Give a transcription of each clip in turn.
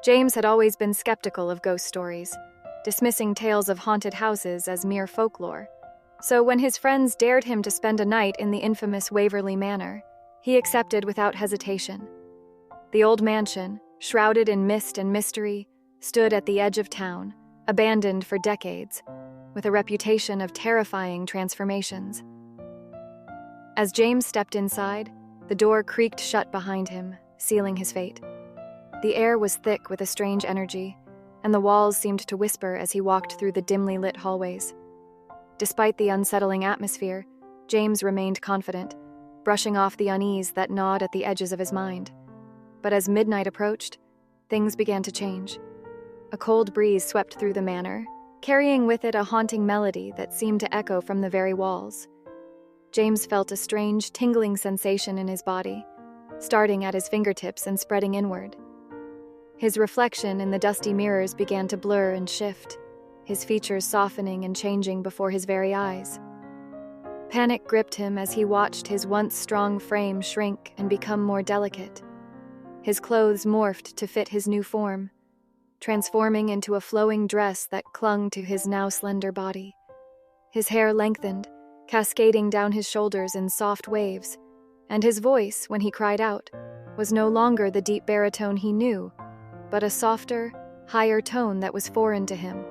James had always been skeptical of ghost stories, dismissing tales of haunted houses as mere folklore. So when his friends dared him to spend a night in the infamous Waverly Manor, he accepted without hesitation. The old mansion, shrouded in mist and mystery, stood at the edge of town, abandoned for decades, with a reputation of terrifying transformations. As James stepped inside, the door creaked shut behind him, sealing his fate. The air was thick with a strange energy, and the walls seemed to whisper as he walked through the dimly lit hallways. Despite the unsettling atmosphere, James remained confident, brushing off the unease that gnawed at the edges of his mind. But as midnight approached, things began to change. A cold breeze swept through the manor, carrying with it a haunting melody that seemed to echo from the very walls. James felt a strange, tingling sensation in his body, starting at his fingertips and spreading inward. His reflection in the dusty mirrors began to blur and shift, his features softening and changing before his very eyes. Panic gripped him as he watched his once strong frame shrink and become more delicate. His clothes morphed to fit his new form, transforming into a flowing dress that clung to his now slender body. His hair lengthened, cascading down his shoulders in soft waves, and his voice, when he cried out, was no longer the deep baritone he knew, but a softer, higher tone that was foreign to him.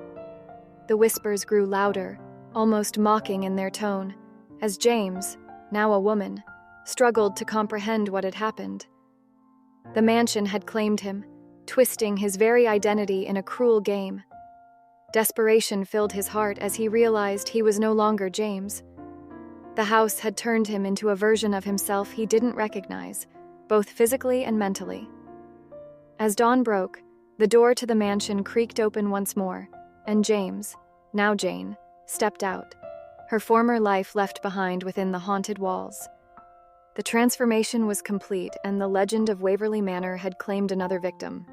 The whispers grew louder, almost mocking in their tone, as James, now a woman, struggled to comprehend what had happened. The mansion had claimed him, twisting his very identity in a cruel game. Desperation filled his heart as he realized he was no longer James. The house had turned him into a version of himself he didn't recognize, both physically and mentally. As dawn broke, the door to the mansion creaked open once more, and James, now Jane, stepped out, her former life left behind within the haunted walls. The transformation was complete, and the legend of Waverly Manor had claimed another victim.